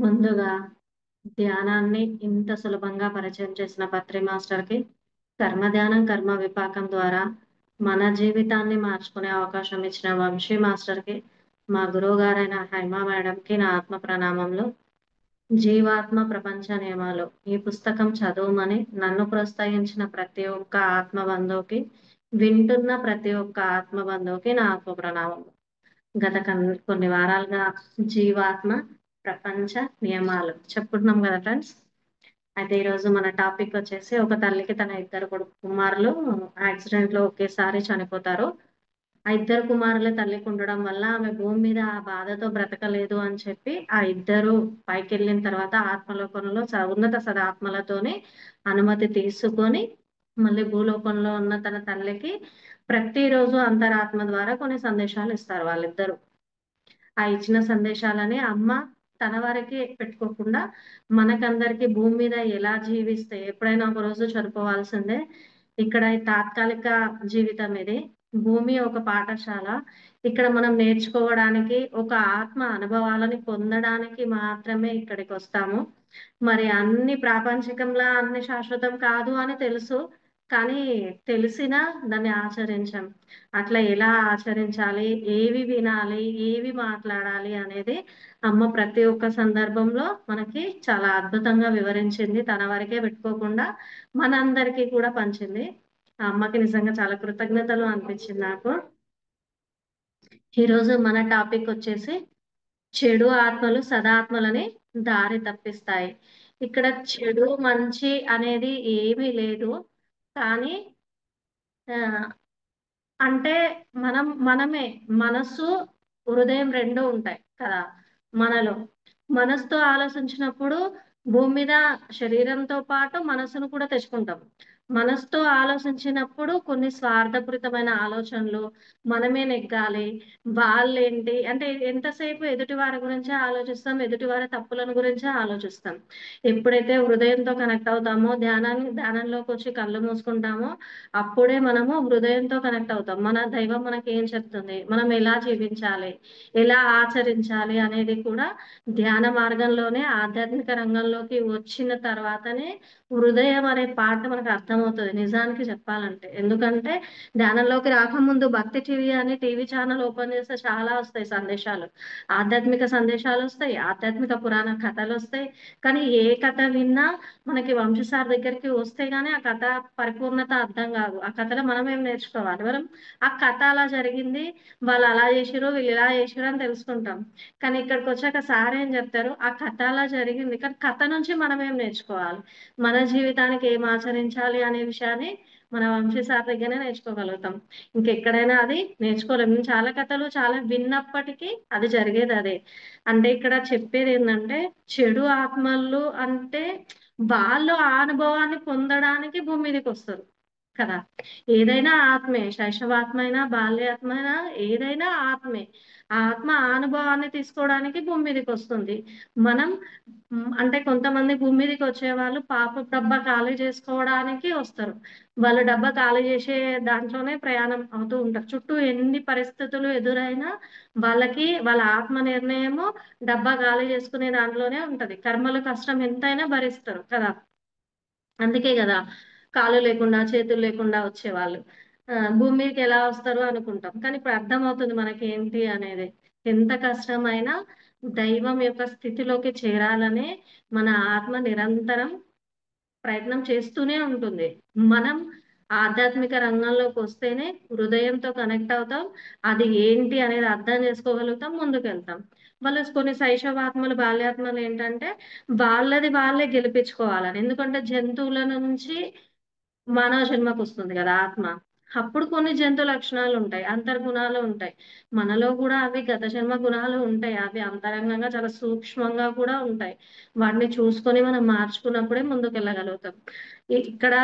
ముందుగా ధ్యానాన్ని ఇంత సులభంగా పరిచయం చేసిన పత్రి మాస్టర్‌కి, కర్మధ్యానం, కర్మ విపాకం ద్వారా మన జీవితాన్ని మార్చుకునే అవకాశం ఇచ్చిన వంశీ మాస్టర్‌కి, మా గురువుగారైన హైమ మేడంకి నా ఆత్మ ప్రణామములు. 'జీవాత్మ ప్రపంచ నియమాలు' ఈ పుస్తకం చదవమని నన్ను ప్రోత్సహించిన ప్రతి ఒక్క ఆత్మ బంధువుకి, వింటున్న ప్రతి ఒక్క ఆత్మ బంధువుకి నా ఆత్మ ప్రణామములు. గత కొన్ని వారాలుగా జీవాత్మ ప్రపంచ నియమాలు చెప్పుకుంటున్నాం కదా ఫ్రెండ్స్. అయితే ఈరోజు మన టాపిక్ వచ్చేసి ఒక తల్లికి తన ఇద్దరు కుమారులు యాక్సిడెంట్ లో ఒకేసారి చనిపోతారు. ఆ ఇద్దరు కుమారుల తల్లికి ఉండడం వల్ల ఆమె భూమి మీద ఆ బాధతో బ్రతకలేదు అని చెప్పి ఆ ఇద్దరు పైకి వెళ్ళిన తర్వాత ఆత్మలోకంలో ఉన్నత సదాత్మలతోని అనుమతి తీసుకొని మళ్ళీ భూలోకంలో ఉన్న తన తల్లికి ప్రతిరోజు అంతరాత్మ ద్వారా కొన్ని సందేశాలు ఇస్తారు వాళ్ళిద్దరు. ఆ ఇచ్చిన సందేశాలని అమ్మ తన వరకే పెట్టుకోకుండా మనకందరికి భూమి మీద ఎలా జీవిస్తే ఎప్పుడైనా ఒక రోజు చనిపోవాల్సిందే. ఇక్కడ ఈ తాత్కాలిక జీవితం ఇది. భూమి ఒక పాఠశాల. ఇక్కడ మనం నేర్చుకోవడానికి, ఒక ఆత్మ అనుభవాలని పొందడానికి మాత్రమే ఇక్కడికి వస్తాము. మరి అన్ని ప్రాపంచికంలా అన్ని శాశ్వతం కాదు అని తెలుసు. కానీ తెలిసినా దాన్ని ఆచరించం. అట్లా ఎలా ఆచరించాలి, ఏవి వినాలి, ఏవి మాట్లాడాలి అనేది అమ్మ ప్రతి ఒక్క సందర్భంలో మనకి చాలా అద్భుతంగా వివరించింది. తన వరకే పెట్టుకోకుండా మనందరికీ కూడా పంచింది. ఆ అమ్మకి నిజంగా చాలా కృతజ్ఞతలు అనిపించింది నాకు. ఈరోజు మన టాపిక్ వచ్చేసి చెడు ఆత్మలు సదాత్మలని దారి తప్పిస్తాయి. ఇక్కడ చెడు మంచి అనేది ఏమీ లేదు. కానీ ఆ అంటే మనమే మనస్సు, హృదయం 2 ఉంటాయి కదా మనలో. మనసుతో ఆలోచించినప్పుడు భూమి మీద శరీరంతో పాటు మనసును కూడా తెచ్చుకుంటాం. మనసుతో ఆలోచించినప్పుడు కొన్ని స్వార్థపూరితమైన ఆలోచనలు, మనమే నెగ్గాలి, వాళ్ళేంటి అంటే ఎంతసేపు ఎదుటి వారి గురించే ఆలోచిస్తాం, ఎదుటి వారి తప్పులను గురించే ఆలోచిస్తాం. ఎప్పుడైతే హృదయంతో కనెక్ట్ అవుతామో, ధ్యానంలోకొచ్చి కళ్ళు మూసుకుంటామో అప్పుడే మనము హృదయంతో కనెక్ట్ అవుతాం. మన దైవం మనకేం చెప్తుంది, మనం ఎలా జీవించాలి, ఎలా ఆచరించాలి అనేది కూడా ధ్యాన మార్గంలోనే ఆధ్యాత్మిక రంగంలోకి వచ్చిన తర్వాతనే హృదయం అనే పాట మనకు అర్థమవుతుంది నిజానికి చెప్పాలంటే. ఎందుకంటే ధ్యానంలోకి రాకముందు భక్తి టీవీ అని టీవీ ఛానల్ ఓపెన్ చేస్తే చాలా వస్తాయి సందేశాలు. ఆధ్యాత్మిక సందేశాలు వస్తాయి, ఆధ్యాత్మిక పురాణ కథలు వస్తాయి. కానీ ఏ కథ విన్నా మనకి వంశీ సార్ దగ్గరికి వస్తే గానీ ఆ కథ పరిపూర్ణత అర్థం కాదు. ఆ కథలో మనం ఏం నేర్చుకోవాలి, మనం ఆ కథ అలా జరిగింది, వాళ్ళు అలా చేసిర్రు, వీళ్ళు ఇలా చేసిర్రు అని తెలుసుకుంటాం. కానీ ఇక్కడికి వచ్చాక సార్ ఏం చెప్తారు, ఆ కథ అలా జరిగింది కానీ కథ నుంచి మనం ఏం నేర్చుకోవాలి, మన జీవితానికి ఏం ఆచరించాలి అనే విషయాన్ని మన వంశీ సార్ దగ్గరనే నేర్చుకోగలుగుతాం. ఇంకెక్కడైనా అది నేర్చుకోలేం. నేను చాలా కథలు చాలా విన్నప్పటికీ అది జరిగేది అదే. అంటే ఇక్కడ చెప్పేది ఏంటంటే చెడు ఆత్మలు అంటే వాళ్ళు ఆ అనుభవాన్ని పొందడానికి భూమి మీదకి వస్తారు కదా. ఏదైనా ఆత్మే, శైశవాత్మ అయినా బాల్యాత్మ అయినా ఏదైనా ఆత్మే. ఆ ఆత్మ ఆ అనుభవాన్ని తీసుకోవడానికి భూమి మీదకి వస్తుంది. మనం అంటే కొంతమంది భూమి మీదకి వచ్చే వాళ్ళు పాప డబ్బా ఖాళీ చేసుకోవడానికి వస్తారు. వాళ్ళ డబ్బా ఖాళీ చేసే దాంట్లోనే ప్రయాణం అవుతూ ఉంటారు. చుట్టూ ఎన్ని పరిస్థితులు ఎదురైనా వాళ్ళకి వాళ్ళ ఆత్మ నిర్ణయము డబ్బా ఖాళీ చేసుకునే దాంట్లోనే ఉంటది. కర్మల కష్టం ఎంతైనా భరిస్తారు కదా. అందుకే కదా కాళ్ళు లేకుండా చేతులు లేకుండా వచ్చేవాళ్ళు. భూమి మీదకి ఎలా వస్తారు అనుకుంటాం. కానీ ఇప్పుడు అర్థమవుతుంది మనకి ఏంటి అనేది. ఎంత కష్టమైనా దైవం యొక్క స్థితిలోకి చేరాలనే మన ఆత్మ నిరంతరం ప్రయత్నం చేస్తూనే ఉంటుంది. మనం ఆధ్యాత్మిక రంగంలోకి వస్తేనే హృదయంతో కనెక్ట్ అవుతాం. అది ఏంటి అనేది అర్థం చేసుకోగలుగుతాం, ముందుకెళ్తాం. వాళ్ళు కొన్ని శైశవాత్మలు, బాల్యాత్మలు ఏంటంటే వాళ్ళది వాళ్ళే గెలిపించుకోవాలని. ఎందుకంటే జంతువుల నుంచి మానవ జన్మకు వస్తుంది కదా ఆత్మ. అప్పుడు కొన్ని జంతు లక్షణాలు ఉంటాయి, అంతర్గుణాలు ఉంటాయి. మనలో కూడా అవి గత జన్మ గుణాలు ఉంటాయి. అవి అంతరంగంగా చాలా సూక్ష్మంగా కూడా ఉంటాయి. వాటిని చూసుకొని మనం మార్చుకున్నప్పుడే ముందుకెళ్ళగలుగుతాం. ఇక్కడ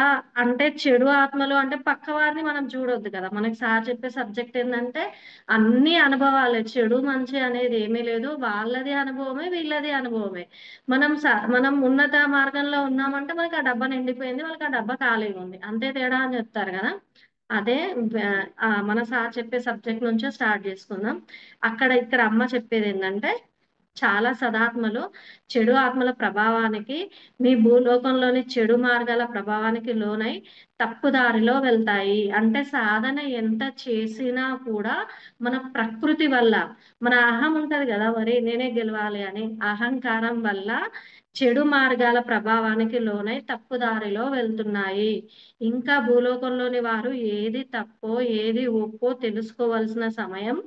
అంటే చెడు ఆత్మలు అంటే పక్క వారిని మనం చూడొద్దు కదా. మనకి సార్ చెప్పే సబ్జెక్ట్ ఏంటంటే అన్ని అనుభవాలే, చెడు మంచి అనేది ఏమీ లేదు. వాళ్ళది అనుభవమే, వీళ్ళది అనుభవమే. మనం ఉన్నత మార్గంలో ఉన్నామంటే మనకి ఆ డబ్బా నిండిపోయింది, వాళ్ళకి ఆ డబ్బా ఖాళీగా ఉంది, అంతే తేడా అని చెప్తారు కదా. అదే మన సార్ చెప్పే సబ్జెక్ట్ నుంచే స్టార్ట్ చేసుకుందాం. ఇక్కడ అమ్మ చెప్పేది ఏంటంటే చాలా సదాత్మలు చెడు ఆత్మల ప్రభావానికి, మీ భూలోకంలోని చెడు మార్గాల ప్రభావానికి లోనై తప్పుదారిలో వెళ్తాయి. అంటే సాధన ఎంత చేసినా కూడా మన ప్రకృతి వల్ల, మన అహం ఉంటది గదా! మరి నేనే గెలవాలి అని అహంకారం వల్ల చెడు మార్గాల ప్రభావానికి లోనై తప్పుదారిలో వెళ్తున్నాయి. ఇంకా భూలోకంలోని వారు ఏది తప్పో, ఏది ఒప్పో తెలుసుకోవాల్సిన సమయం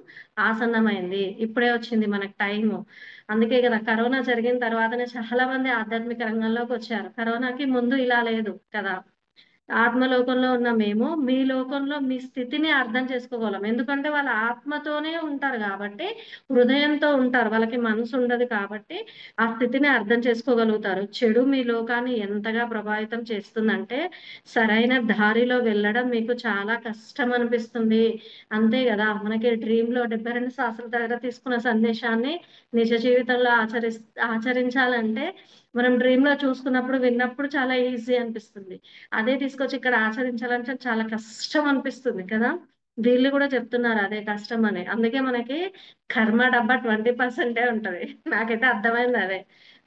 ఆసన్నమైంది. ఇప్పుడే వచ్చింది మనకు టైము. అందుకే గదా! కరోనా జరిగిన తర్వాతనే చాలా మంది ఆధ్యాత్మిక రంగంలోకొచ్చారు. కరోనాకి ముందు ఇలా లేదు కదా! ఆత్మలోకంలో ఉన్న మేము, మీ లోకంలో మీ స్థితిని అర్థం చేసుకోగలం. ఎందుకంటే వాళ్ళ ఆత్మతోనే ఉంటారు గాబట్టి, హృదయంతో ఉంటారు. వాళ్ళకి మనసుండదు కాబట్టి, ఆ స్థితిని అర్థం చేసుకోగలుగుతారు. చెడు మీ లోకాన్ని ఎంతగా ప్రభావితం చేస్తుందంటే, సరైన దారిలో వెళ్ళడం మీకు చాలా కష్టమనిపిస్తుంది. అంతే గదా! మనకి డ్రీమ్‌లో 72 శాస్త్రాల దగ్గర తీసుకున్న సందేశాన్ని నిజ జీవితంలో ఆచరించాలంటే, మనం డ్రీమ్‌లో చూసుకున్నప్పుడు, విన్నప్పుడు చాలా ఈజీ అనిపిస్తుంది. అదే తీసుకొచ్చి ఇక్కడ ఆచరించాలంటే చాలా కష్టం అనిపిస్తుంది కదా! వీళ్ళు గూడా చెప్తున్నారు అదే కష్టమని. అందుకే మనకి కర్మ డబ్బా 20% ఉంటది. నాకైతే అర్థమైంది అదే.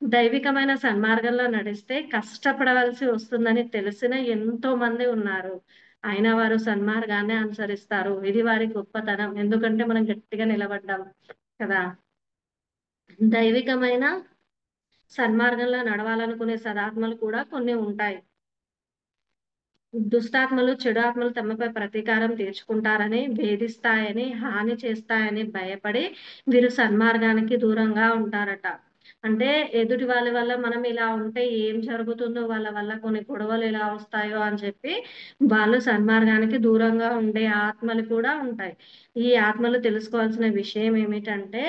దైవికమైన సన్మార్గంలో నడిస్తే కష్టపడవలసి వస్తుందని తెలిసిన ఎంతో మంది ఉన్నారు. అయినా వారు సన్మార్గాన్నే అనుసరిస్తారు. ఇది వారి గొప్పతనం. ఎందుకంటే మనం గట్టిగా నిలబడ్డాం కదా! దైవికమైన సన్మార్గంలో నడవాలనుకునే సదాత్మలు కూడా కొన్ని ఉంటాయి. దుష్టాత్మలు, చెడు ఆత్మలు తమపై ప్రతీకారం తీర్చుకుంటారని, వేధిస్తాయని, హాని చేస్తాయని భయపడి వీరు సన్మార్గానికి దూరంగా ఉంటారట. అంటే ఎదుటి వాళ్ళ వల్ల మనం ఇలా ఉంటే ఏం జరుగుతుందో, వాళ్ళ వల్ల కొన్ని గొడవలు ఎలా వస్తాయో అని చెప్పి వాళ్ళు సన్మార్గానికి దూరంగా ఉండే ఆత్మలు కూడా ఉంటాయి. ఈ ఆత్మలు తెలుసుకోవాల్సిన విషయం ఏమిటంటే,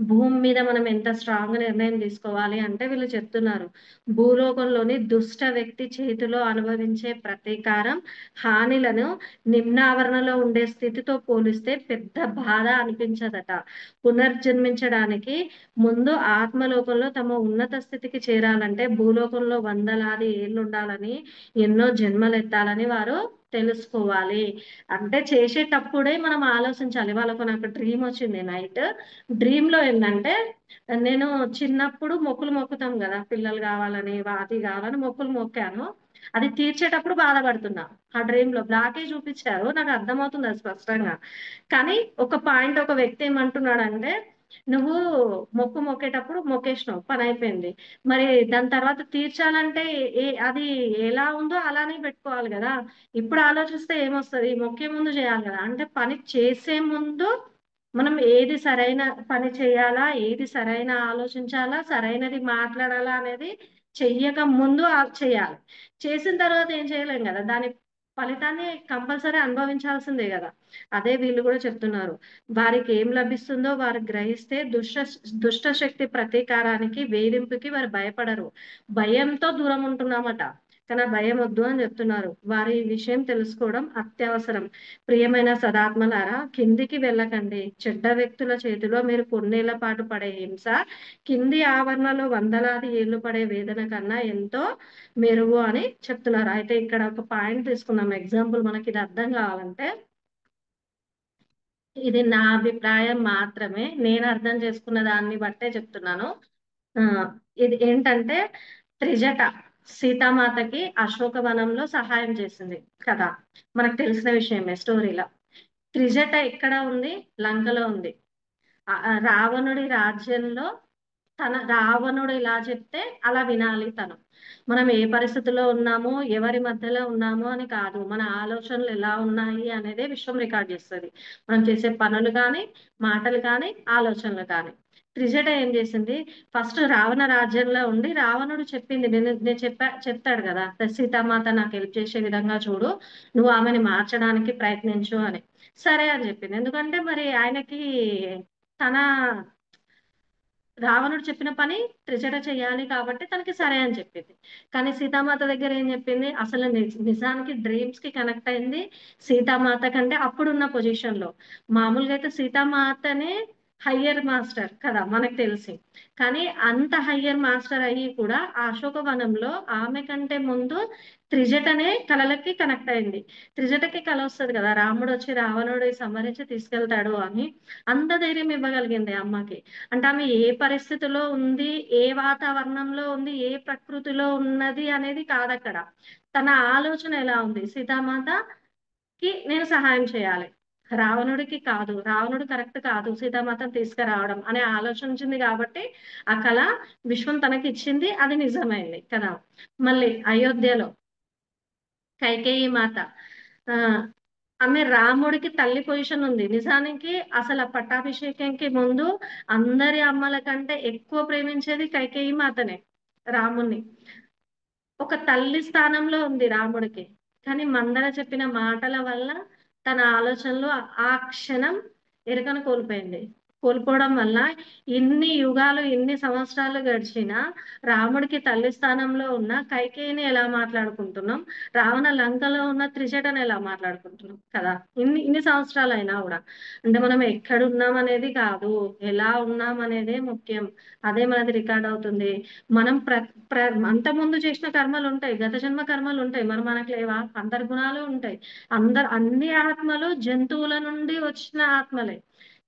భూమి మీద మనం ఎంత స్ట్రాంగ్ నిర్ణయం తీసుకోవాలి అంటే వీళ్ళు చెప్తున్నారు. భూలోకంలోని దుష్ట వ్యక్తి చేతిలో అనుభవించే ప్రతీకారం, హానిలను నిమ్నావరణలో ఉండే స్థితితో పోలిస్తే పెద్ద బాధ అనిపించదట. పునర్జన్మించడానికి ముందు ఆత్మలోకంలో తమ ఉన్నత స్థితికి చేరాలంటే భూలోకంలో వందలాది ఏళ్లుండాలని, ఎన్నో జన్మలెత్తాలని వారు తెలుసుకోవాలి. అంటే చేసేటప్పుడే మనం ఆలోచించాలి. వాళ్ళకు నాకు డ్రీమొచ్చింది నైట్. డ్రీమ్‌లో ఏందంటే నేను చిన్నప్పుడు మొక్కులు మొక్కుతాం గదా! పిల్లలు గావాలని, అది గావాలని మొక్కులు మొక్కాను. అది తీర్చేటప్పుడు బాధపడుతున్నా. ఆ డ్రీమ్‌లో బ్లాకే చూపిచ్చారు. నాకు అర్థమవుతుంది అది స్పష్టంగా. కానీ ఒక పాయింట్ ఒక వ్యక్తి ఏమంటున్నాడంటే, "నువ్వు మొక్కు మొక్కేటప్పుడు మొక్కేసినావు. పనయిపోయింది. మరి దాని తర్వాత తీర్చాలంటే అది ఎలా ఉందో అలానే పెట్టుకోవాలి గదా! ఇప్పుడు ఆలోచిస్తే ఏమొస్తది? మొక్కే ముందు చేయాలి గదా! అంటే పని చేసే ముందు మనం ఏది సరైన పని చేయాలా? ఏది సరైన ఆలోచించాలా? సరైనది మాట్లాడాలా? అనేది చెయ్యక ముందు చేయాలి. చేసిన తర్వాత ఏం చేయలేం గదా! దాని ఫలితాన్ని కంపల్సరీ అనుభవించాల్సిందే గదా! అదే వీళ్ళు గూడా చెప్తున్నారు. వారికేం లభిస్తుందో వారు గ్రహిస్తే దుష్ట శక్తి ప్రతీకారానికి, వేధింపుకి వారు భయపడరు. భయంతో దూరం ఉంటున్నామట. కానీ ఆ భయం వద్దు అని జెప్తున్నారు. వారు ఈ విషయం తెలుసుకోవడం అత్యవసరం. ప్రియమైన సదాత్మలారా, కిందికి వెళ్ళకండి. చెడ్డ వ్యక్తుల చేతిలో మీరు కొన్నేళ్ల పాటు పడే హింస, కింది ఆవరణలో వందలాది ఏళ్లు పడే వేదన కన్నా ఎంతో మెరుగు అని చెప్తున్నారు. అయితే ఇక్కడ ఒక పాయింట్ తీసుకుందాం. ఎగ్జాంపుల్ మనకిది అర్థం గావాలంటే, ఇది నా అభిప్రాయం మాత్రమే. నేను అర్థం చేసుకున్న దాన్ని బట్టే చెప్తున్నాను. ఆహ్, ఇది ఏంటంటే త్రిజట సీతామాతకి అశోకవనంలో సహాయం చేసింది కదా! మనకు తెలిసిన విషయమే స్టోరీలో. త్రిజట ఎక్కడ ఉంది? లంకలో ఉంది. రావణుడి రాజ్యంలో రావణుడు ఇలా చెప్తే అలా వినాలి తను. మనం ఏ పరిస్థితిలో ఉన్నామో, ఎవరి మధ్యలో ఉన్నామో అని కాదు. మన ఆలోచనలు ఎలా ఉన్నాయి అనేదే విశ్వం రికార్డ్ చేస్తది. మనం చేసే పనులు గాని, మాటలు కానీ, ఆలోచనలు కానీ. త్రిజట ఏం చేసింది? ఫస్ట్ రావణ రాజ్యంలో ఉండి రావణుడు చెప్పింది నేను చెప్తాడు గదా! సీతామాత నాకు హెల్ప్ చేసే విధంగా చూడు. నువ్వు ఆమెని మార్చడానికి ప్రయత్నించు అని. సరే అని చెప్పింది. ఎందుకంటే మరి ఆయనకి తన రావణుడు చెప్పిన పని త్రిజట చేయాలి కాబట్టి తనకి సరే అని చెప్పింది. కానీ సీతామాత దగ్గర ఏం చెప్పింది? అసలు నిజానికి డ్రీమ్స్‌కి కనెక్ట్ అయింది సీతామాత కంటే అప్పుడున్న పొజిషన్‌లో. మామూలుగా అయితే సీతామాతనే హయ్యర్ మాస్టర్ కదా మనకు తెలిసి. కానీ అంత హయ్యర్ మాస్టర్ అయ్యి కూడా ఆ అశోకవనంలో ఆమె కంటే ముందు త్రిజటనే కలలకి కనెక్ట్ అయింది. త్రిజటకి కల వస్తది కదా! రాముడు వచ్చి రావణుడి సంహరించి తీసుకెళ్తాడు అని. అంత ధైర్యం ఇవ్వగలిగింది అమ్మకి. అంటే ఆమె ఏ పరిస్థితిలో ఉంది, ఏ వాతావరణంలో ఉంది, ఏ ప్రకృతిలో ఉన్నది అనేది కాదక్కడ. తన ఆలోచన ఎలా ఉంది? సీతామాతకి నేను సహాయం చేయాలి. రావణుడికి కాదు. రావణుడు కరెక్ట్ కాదు సీతామాతను తీసుకురావడం అనే ఆలోచించింది కాబట్టి, ఆ కళ విశ్వం తనకిచ్చింది. అది నిజమైంది కదా! మళ్ళీ అయోధ్యలో కైకేయి మాత ఆహ్, ఆమె రాముడికి తల్లి పొజిషన్ ఉంది. నిజానికి అసల పట్టాభిషేకంకి ముందు అందరి అమ్మల కంటే ఎక్కువ ప్రేమించేది కైకేయి మాతనే రాముడిని. ఒక తల్లి స్థానంలో ఉంది రాముడికి. కానీ మందర చెప్పిన మాటల వల్ల తన ఆలోచనలు ఆ క్షణం ఎరుకను కోల్పోయింది. కోల్పోవడం వల్ల ఇన్ని యుగాలు, ఇన్ని సంవత్సరాలు గడిచినా రాముడికి తల్లి స్థానంలో ఉన్న కైకేయిని ఎలా మాట్లాడుకుంటున్నాం, రావణ లంకలో ఉన్న త్రిజటని ఎలా మాట్లాడుకుంటున్నాం కదా! ఇన్ని సంవత్సరాలయినా గూడా. అంటే మనం ఎక్కడున్నాం అనేది కాదు, ఎలా ఉన్నాం అనేదే ముఖ్యం. అదే మనది రికార్డ్ అవుతుంది. మనం ప్ర ప్ర అంతకుముందు చేసిన కర్మలుంటాయి. గత జన్మ కర్మలుంటాయి. మరి మనకు లేవా? అందరి గుణాలు ఉంటాయి. అన్ని ఆత్మలు జంతువుల నుండి వచ్చిన ఆత్మలే.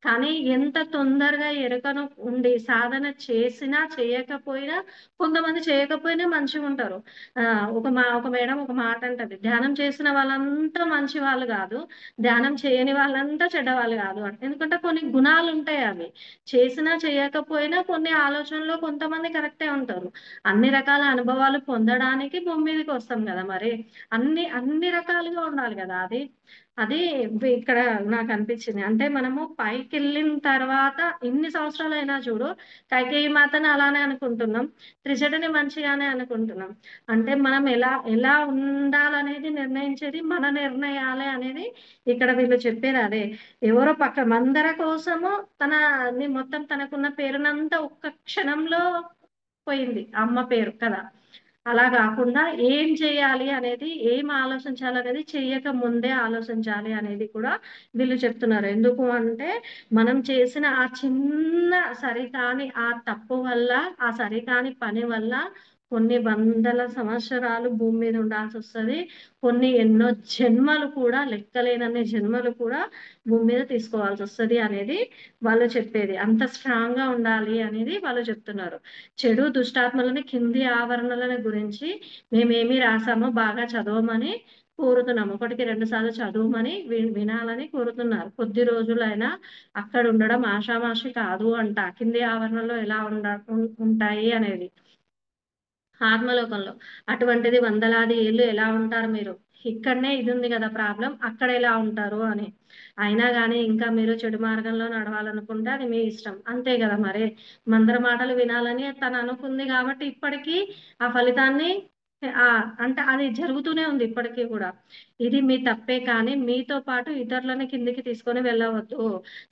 కానీ ఎంత తొందరగా ఎరుకను ఉండి సాధన చేసినా, చేయకపోయినా కొంతమంది చేయకపోయినా మంచిగుంటారు. ఒక మేడం ఒక మాట అంటది. "ధ్యానం చేసిన వాళ్ళంతా మంచి వాళ్ళు గాదు. ధ్యానం చేయని వాళ్ళంతా చెడ్డవాళ్ళు గాదు" అని. ఎందుకంటే కొన్ని గుణాలుంటాయి అవి. చేసినా, చేయకపోయినా కొన్ని ఆలోచనలో కొంతమంది కరెక్టే ఉంటారు. అన్ని రకాల అనుభవాలు పొందడానికి భూమి మీదకొస్తాం గదా! మరి. అన్ని రకాలుగా ఉండాలి గదా! అది. అది ఇక్కడ నాకనిపించింది. అంటే మనము పైకెళ్ళిన తర్వాత ఇన్ని సంవత్సరాలయినా చూడు, కైకేయి మాతను అలానే అనుకుంటున్నాం. త్రిజటని మంచిగానే అనుకుంటున్నాం. అంటే మనం ఎలా ఉండాలనేది నిర్ణయించేది మన నిర్ణయాలే అనేది ఇక్కడ వీళ్ళు చెప్పేది అదే. ఎవరో మందర కోసము మొత్తం తనకున్న పేరునంతా ఒక్క క్షణంలో పోయింది. అమ్మ పేరు కదా! అలా గాకుండా ఏం చేయాలి అనేది, ఏం ఆలోచించాలనేది చెయ్యక ముందే ఆలోచించాలి అనేది కూడా వీళ్ళు చెప్తున్నారు. ఎందుకు అంటే, మనం చేసిన ఆ చిన్న సరికాని ఆ తప్పు వల్ల, ఆ సరికాని పని వల్ల కొన్ని వందల సంవత్సరాలు భూమి మీద ఉండాల్సొస్తది. కొన్ని ఎన్నో జన్మలు కూడా లెక్కలేనన్ని జన్మలు కూడా భూమి మీద తీసుకోవాల్సొస్తది అనేది వాళ్ళు చెప్పేది. అంత స్ట్రాంగ్‌గా ఉండాలి అనేది వాళ్ళు చెప్తున్నారు. చెడు దుష్టాత్మలని కింది ఆవరణలను గురించి మేమేమి రాసామో బాగా చదవమని కోరుతున్నాము. ఒకటికి 2 సార్లు చదవమని వినాలని కోరుతున్నారు. కొద్ది రోజులైనా అక్కడ ఉండడం ఆషామాషి కాదు అంట. కింది ఆవరణలో ఎలా ఉంటాయి అనేది. ఆత్మలోకంలో. అటువంటిది వందలాది ఏళ్ళు ఎలా ఉంటారు మీరు? ఇక్కడనే ఇదుంది గదా ప్రాబ్లమ్. అక్కడెలా ఉంటారు అని. అయినా గాని ఇంకా మీరు చెడు మార్గంలో నడవాలనుకుంటే అది మీ ఇష్టం. అంతే గదా మరి. మందర మాటలు వినాలని తననుకుంది గాబట్టి ఇప్పటికి ఆ ఫలితాన్ని అంటే అది జరుగుతూనే ఉంది ఇప్పటికి గూడా. ఇది మీ తప్పే కానీ మీతో పాటు ఇతరులని కిందకి తీసుకొని వెళ్ళవద్దు.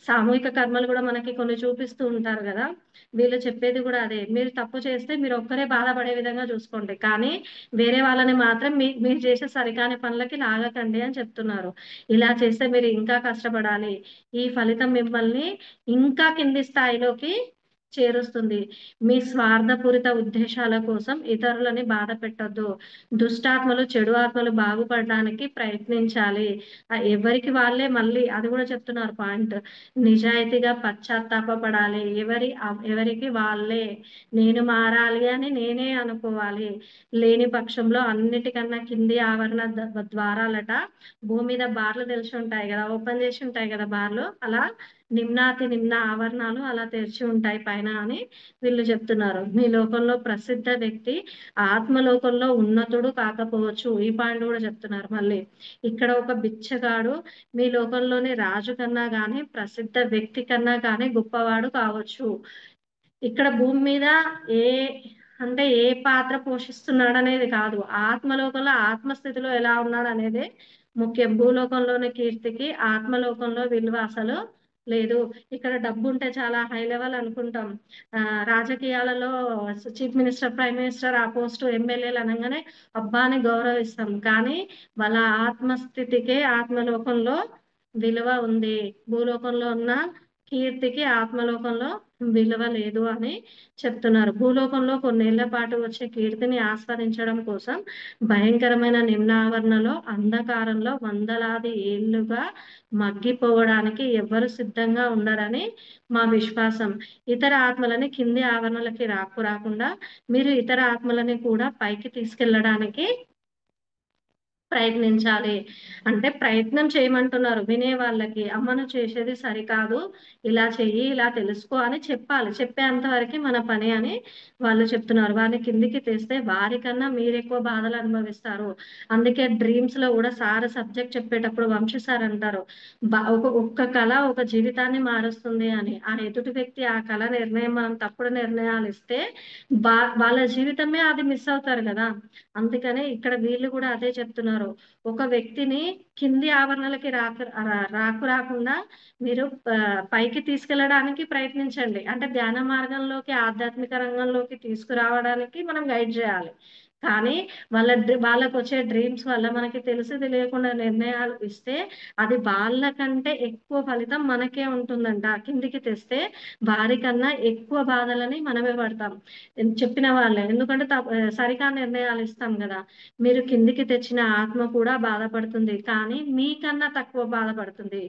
సామూహిక కర్మలు గూడా మనకి కొన్ని చూపిస్తూ ఉంటారు గదా! వీళ్ళు చెప్పేది గూడా అదే. మీరు తప్పు చేస్తే మీరొక్కరే బాధపడే విధంగా చూసుకోండి. కానీ వేరే వాళ్ళని మాత్రం మీరు చేసే సరికాని పనులకి లాగకండి అని చెప్తున్నారు. ఇలా చేస్తే మీరు ఇంకా కష్టపడాలి. ఈ ఫలితం మిమ్మల్ని ఇంకా కింది స్థాయిలోకి చేరుస్తుంది. మీ స్వార్థపూరిత ఉద్దేశాల కోసం ఇతరులని బాధ పెట్టొద్దు. దుష్టాత్మలు, చెడు ఆత్మలు బాగుపడడానికి ప్రయత్నించాలి. ఎవరికి వాళ్ళే మళ్ళీ అది గూడా చెప్తున్నారు పాయింట్. నిజాయితీగా పశ్చాత్తాపపడాలి. ఎవరికి వాళ్ళే. నేను మారాలి అని నేనే అనుకోవాలి. లేని పక్షంలో అన్నిటికన్నా కింది ఆవరణ ద్వారాలట భూమి మీద బార్లు తెలిసుంటాయి గదా! ఓపెన్ చేసి ఉంటాయి గదా బార్లు. అలా నిమ్నాతి నిమ్న ఆవరణాలు అలా తెరిచి ఉంటాయి పైన అని వీళ్ళు చెప్తున్నారు. మీ లోకంలో ప్రసిద్ధ వ్యక్తి ఆత్మలోకంలో ఉన్నతుడు కాకపోవచ్చు. ఈ పాయింట్ గూడా చెప్తున్నారు మళ్ళీ. ఇక్కడ ఒక బిచ్చగాడు మీ లోకంలోని రాజు కన్నా గాని, ప్రసిద్ధ వ్యక్తి కన్నా గాని గొప్పవాడు కావచ్చు. ఇక్కడ భూమి మీద ఏ ఏ పాత్ర పోషిస్తున్నాడనేది కాదు. ఆత్మలోకంలో ఆత్మస్థితిలో ఎలా ఉన్నాడనేదే ముఖ్యం. భూలోకంలోని కీర్తికి ఆత్మలోకంలో విలువ అసలు లేదు. ఇక్కడ డబ్బుంటే చాలా హై లెవెల్ అనుకుంటాం. రాజకీయాలలో చీఫ్ మినిస్టర్, ప్రైమ్ మినిస్టర్ ఆ పోస్టు ఎమ్మెల్యేలు అనంగానే అబ్బా! అని గౌరవిస్తాం. కానీ వాళ్ళ ఆత్మస్థితికే ఆత్మలోకంలో విలువ ఉంది. భూలోకంలో ఉన్న కీర్తికి ఆత్మలోకంలో విలువ లేదు అని చెప్తున్నారు. భూలోకంలో కొన్నేళ్ల పాటు వచ్చే కీర్తిని ఆస్వాదించడం కోసం భయంకరమైన నిమ్నావరణలో, అంధకారంలో వందలాది ఏళ్లుగా మగ్గిపోవడానికి ఎవ్వరు సిద్ధంగా ఉండరని మా విశ్వాసం. ఇతర ఆత్మలని కింది ఆవరణలకి రాకుండా మీరు ఇతర ఆత్మలని కూడా పైకి తీసుకెళ్ళడానికి ప్రయత్నించాలి. అంటే ప్రయత్నం చేయమంటున్నారు వినే వాళ్ళకి. అమ్మ నువ్వు చేసేది సరికాదు. ఇలా చెయ్యి, ఇలా తెలుసుకో అని చెప్పాలి. చెప్పేంత వరకే మన పని అని వాళ్ళు చెప్తున్నారు. వారిని కిందికి తెస్తే వారికన్నా మీరెక్కువ బాధలు అనుభవిస్తారు. అందుకే డ్రీమ్స్‌లో గూడా సార్ సబ్జెక్ట్ చెప్పేటప్పుడు వంశీ సార్ అంటారు. ఒక్క కల ఒక జీవితాన్ని మారుస్తుంది అని. ఆ ఎదుటి వ్యక్తి ఆ కల నిర్ణయం మనం తప్పుడు నిర్ణయాలిస్తే వాళ్ళ జీవితమే అది మిస్ అవుతారు గదా! అందుకనే ఇక్కడ వీళ్ళు గూడా అదే చెప్తున్నారు. ఒక వ్యక్తిని కింది ఆవరణలకి రాకుండా మీరు పైకి తీసుకెళ్ళడానికి ప్రయత్నించండి. అంటే ధ్యాన మార్గంలోకి, ఆధ్యాత్మిక రంగంలోకి తీసుకురావడానికి మనం గైడ్ జేయాలి. కానీ వాళ్ళకొచ్చే డ్రీమ్స్ వల్ల మనకి తెలిసి తెలియకుండా నిర్ణయాలు ఇస్తే అది వాళ్ళకంటే ఎక్కువ ఫలితం మనకే ఉంటుందంట. కిందికి తెస్తే వారికన్నా ఎక్కువ బాధలని మనమే పడతాం. చెప్పిన వాళ్ళే. ఎందుకంటే సరికాని నిర్ణయాలు ఇస్తాం గదా! మీరు కిందికి తెచ్చిన ఆత్మ కూడా బాధపడుతుంది. కానీ మీకన్నా తక్కువ బాధపడుతుంది.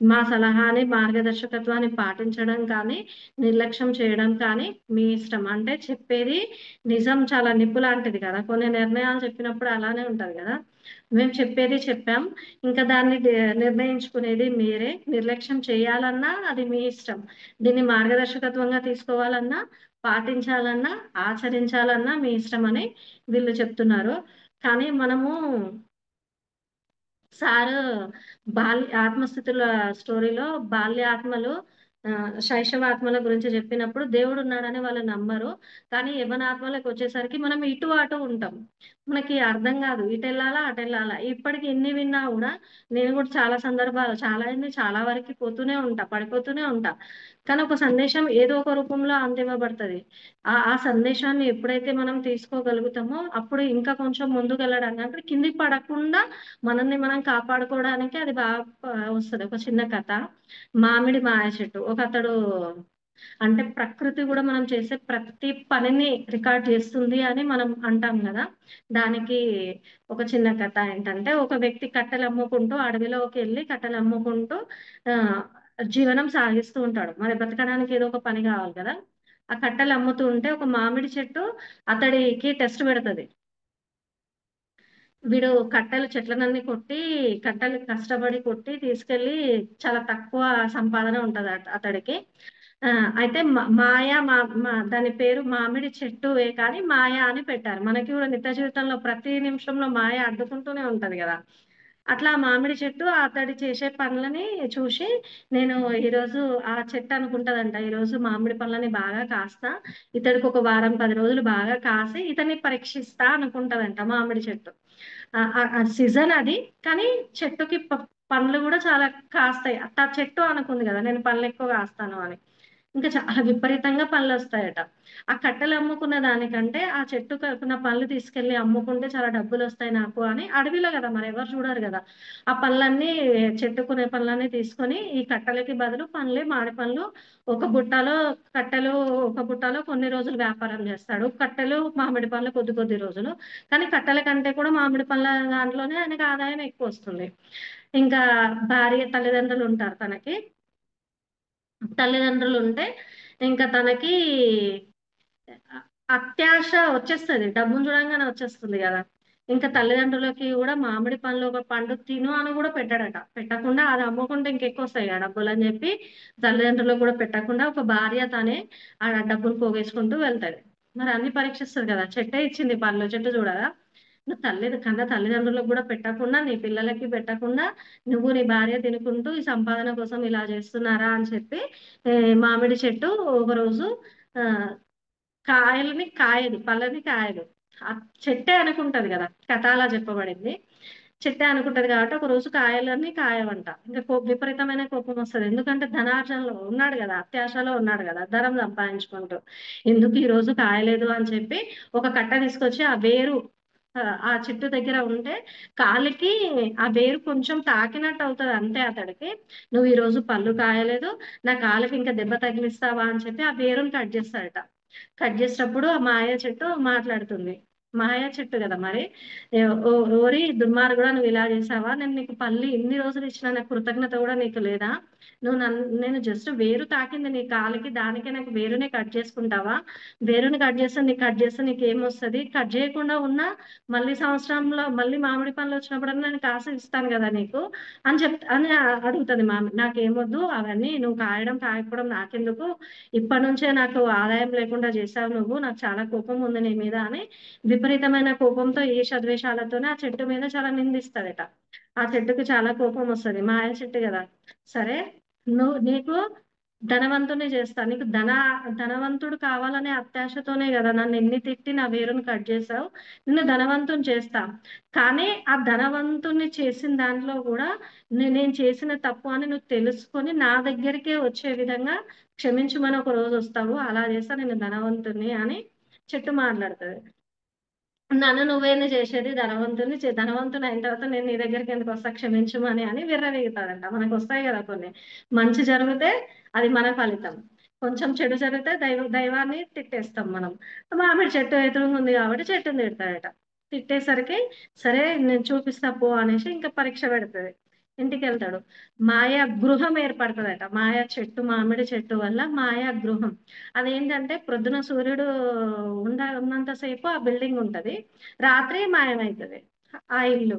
మా సలహాని, మార్గదర్శకత్వాన్ని పాటించడం కానీ, నిర్లక్ష్యం చేయడం కానీ మీ ఇష్టం. అంటే చెప్పేది నిజం చాలా నిప్పు లాంటిది కదా! కొన్ని నిర్ణయాలు చెప్పినప్పుడు అలానే ఉంటది గదా! మేము చెప్పేది చెప్పాం. ఇంకా దాన్ని నిర్ణయించుకునేది మీరే. నిర్లక్ష్యం చేయాలన్నా అది మీ ఇష్టం. దీన్ని మార్గదర్శకత్వంగా తీసుకోవాలన్నా, పాటించాలన్నా, ఆచరించాలన్నా మీ ఇష్టమని వీళ్ళు చెప్తున్నారు. కానీ మనము సారు ఆత్మస్థితుల స్టోరీలో బాల్యాత్మలు శైశవాత్మల గురించి చెప్పినప్పుడు దేవుడున్నాడని వాళ్ళు నమ్మరు. కానీ యవ్వనాత్మలకొచ్చేసరికి మనం ఇటు, అటు ఉంటాం. మనకి అర్థం గాదు. ఇటెళ్ళాలా, అటెళ్ళాలా. ఇప్పటికి ఇన్ని విన్నా గూడా నేను గూడా చాలా సందర్భాలు చాలా వరకి పోతూనే ఉంటా. పడిపోతూనే ఉంటా. కానీ ఒక సందేశం ఏదో ఒక రూపంలో అందివ్వబడతది. ఆ సందేశాన్ని ఎప్పుడైతే మనం తీసుకోగలుగుతామో అప్పుడు ఇంకా కొంచెం ముందుకెళ్ళడానికి అంటే కిందికి పడకుండా మనల్ని మనం కాపాడుకోవడానికి అది వస్తది. ఒక చిన్న కథ. మామిడి మాయ చెట్టు. ఒకతడు అంటే ప్రకృతి గూడా మనం చేసే ప్రతి పనిని రికార్డ్ చేస్తుంది అని మనం అంటాం గదా! దానికి ఒక చిన్న కథ ఏంటంటే, ఒక వ్యక్తి కట్టెలమ్ముకుంటూ అడవిలోకెళ్ళి కట్టెలమ్ముకుంటూ ఆహ్, జీవనం సాగిస్తూ ఉంటాడు. మరి బ్రతకడానికి ఏదో ఒక పని గావాలి గదా! ఆ కట్టెలమ్ముతూ ఉంటే ఒక మామిడి చెట్టు అతడికి టెస్ట్ పెడతది. వీడు కట్టెలు చెట్లనన్నీ కొట్టి, కట్టెలు కష్టపడి కొట్టి తీసుకెళ్ళి చాలా తక్కువ సంపాదన ఉంటది అతడికి. అయితే మాయ మా మా దాని పేరు మామిడి చెట్టువే కానీ మాయ అని పెట్టారు. మనకి కూడా నిత్య జీవితంలో ప్రతి నిమిషంలో మాయ అడ్డుకుంటూనే ఉంటది గదా! అట్లా మామిడి చెట్టు అతడు చేసే పనులని చూసి, నేను ఈరోజు ఆ చెట్టు అనుకుంటదంట. ఈరోజు మామిడి పళ్ళని బాగా కాస్తా, ఇతడికి ఒక వారం, 10 రోజులు బాగా కాసి ఇతన్ని పరీక్షిస్తా అనుకుంటదంట మామిడి చెట్టు. ఆ సీజన్ అది. కానీ చెట్టుకి పండ్లు గూడా చాలా కాస్తాయి. చెట్టు అనుకుంది గదా! నేను పళ్ళెక్కువ కాస్తాను అని. ఇంకా చాలా విపరీతంగా పళ్ళొస్తాయట. ఆ కట్టెలు అమ్ముకున్న దానికంటే, ఆ చెట్టు కాకున్న పళ్ళు తీసుకెళ్ళి అమ్ముకుంటే చాలా డబ్బులొస్తాయి నాకు అని అడవిలో గదా! మరెవరు చూడరు గదా! ఆ పళ్ళన్నీ చెట్టుకునే పళ్ళన్నీ తీసుకొని, ఈ కట్టెలకి బదులు పండ్లే మామిడి పండ్లు ఒక బుట్టలో కట్టెలు ఒక బుట్టలో కొన్ని రోజులు వ్యాపారం జేస్తాడు. కట్టెలు, మామిడి పండ్లు కొద్ది కొద్ది రోజులు. కానీ కట్టెల కంటే కూడా మామిడి పళ్ళ దాంట్లోనే ఆయనకి ఆదాయం ఎక్కువొస్తుంది. ఇంకా తల్లిదండ్రులుంటారు తనకి. తల్లిదండ్రులుంటే ఇంక తనకి అ అత్యాశ వచ్చేస్తది. డబ్బును చూడంగానే వచ్చేస్తుంది గదా! ఇంకా తల్లిదండ్రులకి గూడా మామిడి పండ్లు ఒక పండు తిను అని గూడా పెట్టడట. పెట్టకుండా అది అమ్ముకుంటే ఇంకెక్కువొస్తాయి గదా డబ్బులని జెప్పి, తల్లిదండ్రులకు గూడా పెట్టకుండా ఒక భార్య తనే ఆ డబ్బులు పోగేసుకుంటూ వెళ్తది. మరి అన్ని పరీక్షిస్తది గదా! చెట్టే ఇచ్చింది పళ్ళు, చెట్టు చూడదా? నువ్వు కన్న తల్లిదండ్రులకు గూడా పెట్టకుండా, నీ పిల్లలకి పెట్టకుండా, నువ్వు నీ భార్య తినుకుంటూ ఈ సంపాదన కోసం ఇలా జేస్తున్నారా అని చెప్పి మామిడి చెట్టు ఒకరోజు ఆహ్, కాయదు. పళ్ళని కాయదు. ఆ చెట్టే అనుకుంటది గదా! కథ అలా చెప్పబడింది. చెట్టే అనుకుంటది కాబట్టి ఒకరోజు కాయలన్నీ కాయవంట. ఇంక విపరీతమైన కోపమొస్తది. ఎందుకంటే ధనార్జనలో ఉన్నాడు గదా! అత్యాశలో ఉన్నాడు గదా! ధనం సంపాదించుకుంటూ. ఎందుకు ఈరోజు కాయలేదు అని చెప్పి ఒక కట్ట తీసుకొచ్చి ఆ వేరు ఆ చెట్టు దగ్గర ఉంటే కాలికి ఆ వేరు కొంచెం తాకినట్టు అవుతది అంతే అతడికి. "నువ్వు ఈరోజు పళ్ళు కాయలేదు. నా కాలికి ఇంకా దెబ్బ తగిలిస్తావా?" అని చెప్పి ఆ వేరుని కట్ చేస్తాడట. కట్ చేసేటప్పుడు ఆ మాయ చెట్టు మాట్లాడుతుంది. మాయ చెట్టు గదా మరి. ఓరి దుర్మార్గుడా, నువ్వు ఇలా చేసావా? నేను నీకు పల్లి ఇన్ని రోజులు ఇచ్చిన నాకు కృతజ్ఞత గూడా నీకు లేదా? నేను జస్ట్ వేరు తాకింది నీ కాలికి, దానికే నాకు వేరునే కట్ చేసుకుంటావా? వేరుని కట్ చేస్తే నీకేమొస్తది? కట్ చేయకుండా ఉన్నా మళ్ళీ సంవత్సరంలో మళ్ళీ మామిడి పండ్లు వచ్చినప్పుడన్నా నేను కాసి ఇస్తాను గదా నీకు అని అడుగుతది మామి. నాకేమొద్దు అవన్నీ, నువ్వు కాయడం, కాయకపోవడం నాకెందుకు? ఇప్పటి నుంచే నాకు ఆదాయం లేకుండా చేశావు నువ్వు. నాకు చాలా కోపం ఉంది నీ మీద అని విపరీతమైన కోపంతో ఈర్ష్య-ద్వేషాలతోనే ఆ చెట్టు మీద చాలా నిందిస్తదట. ఆ చెట్టుకి చాలా కోపం వస్తది. మాయ చెట్టు గదా! సరే, నీకు ధనవంతుడిని చేస్తా. నీకు ధనవంతుడు కావాలనే అత్యాశతోనే గదా నన్నిన్ని తిట్టి నా వేరుని కట్ చేశావు. నిన్ను ధనవంతుడిని చేస్తా. కానీ ఆ ధనవంతుడిని చేసిన దాంట్లో గూడా నేను చేసిన తప్పు అని నువ్వు తెలుసుకొని నా దగ్గరికే వచ్చే విధంగా క్షమించమని ఒక రోజొస్తావు. అలా చేస్తా నిన్ను ధనవంతుడిని అని చెట్టు మాట్లాడుతది. నన్ను నువ్వేంది చేసేది? ధనవంతునయిన తర్వాత నేను నీ దగ్గరికెందుకొస్తా క్షమించమని అని విర్రవీగుతాడంట. మనకొస్తాయి గదా కొన్ని. మంచి జరిగితే అది మన ఫలితం. కొంచెం చెడు జరిగితే దైవాన్ని తిట్టేస్తాం మనం. మామిడి చెట్టు ఎదురుగుంది కాబట్టి చెట్టుని తిడతాడట. తిట్టేసరికి సరే నేను చూపిస్తా పో అనేసి ఇంకా పరీక్ష పెడతది. ఇంటికెళ్తాడు. మాయా గృహం ఏర్పడతదట. మామిడి చెట్టు వల్ల మాయా గృహం. అదేంటంటే ప్రొద్దున సూర్యుడు ఉన్నంత సేపు ఆ బిల్డింగ్ ఉంటది. రాత్రి మాయమైతది ఆ ఇల్లు.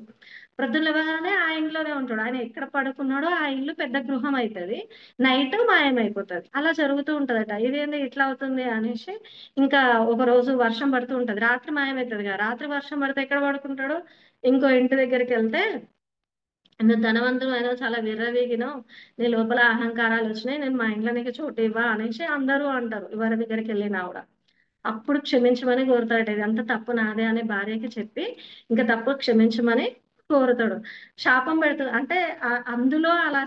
ప్రొద్దున లెవగానే ఆ ఇంట్లోనే ఉంటాడు. ఆయన ఎక్కడ పడుకున్నాడో ఆ ఇల్లు పెద్ద గృహం అయితది. నైట్ మాయమైపోతది. అలా జరుగుతూ ఉంటదట. ఇదేంది ఇట్లా అవుతుంది అనేసి ఇంకా ఒకరోజు వర్షం పడుతూ ఉంటది. రాత్రి మాయమైతదిగా. రాత్రి వర్షం పడితే ఎక్కడ పడుకుంటాడు? ఇంకో ఇంటి దగ్గరికెళ్తే, నువ్వు ధనవంతుడివైనావు, చాలా విర్రవీగినావు. నీ లోపల అహంకారాలొచ్చినాయి. నేను మా ఇంట్లో నీకు చోటివ్వా అనేసి అందరూ అంటారు. ఎవరి దగ్గరికెళ్ళినా గూడా. అప్పుడు క్షమించమని కోరుతాడట. ఇదంతా తప్పు నాదే అని భార్యకి చెప్పి, ఇంక తప్పు క్షమించమని కోరుతాడు. శాపం పెడుతది. అంటే అందులో అలా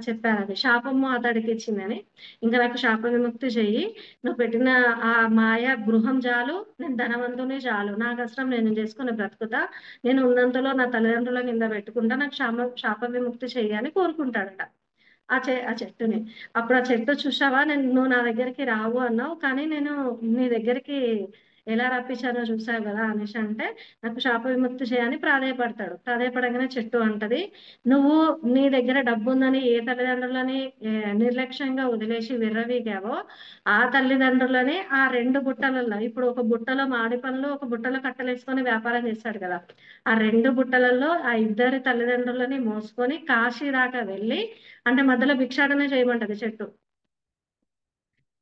చెప్పారది. శాపము అతడికిచ్చిందని. ఇంక నాకు శాప విముక్తి చెయ్యి. నువ్వు పెట్టిన ఆ మాయ గృహం చాలు. నేను ధనవంతుడిని చాలు. నా కష్టం నేను చేసుకొని బ్రతుకుతా. నేను ఉన్నంతలో నా తల్లిదండ్రుల కింద పెట్టుకుంటా. నాకు శాప విముక్తి చెయ్యి అని కోరుకుంటాడట. ఆ చెట్టుని. అప్పుడు ఆ చెట్టు చూసావా, నువ్వు నా దగ్గరికి రావు అన్నావు. కానీ నేను నీ దగ్గరికి ఎలా రప్పించానో చూసావు గదా! అనేసి అంటే, నాకు శాప విముక్తి చేయని ప్రాధేయపడతాడు. ప్రాధేయపడంగానే చెట్టు అంటది, "నువ్వు నీ దగ్గర డబ్బుందని ఏ తల్లిదండ్రులని నిర్లక్ష్యంగా వదిలేసి విర్రవీగావో, ఆ తల్లిదండ్రులని ఆ 2 బుట్టలలో" ఇప్పుడు ఒక బుట్టలో మామిడి పండ్లు, ఒక బుట్టలో కట్టలేసుకొని వ్యాపారం చేస్తాడు కదా! ఆ 2 బుట్టలలో ఆ ఇద్దరి తల్లిదండ్రులని మోసుకొని కాశీ దాకా వెళ్ళి, అంటే మధ్యలో భిక్షాటన చేయమంటది చెట్టు.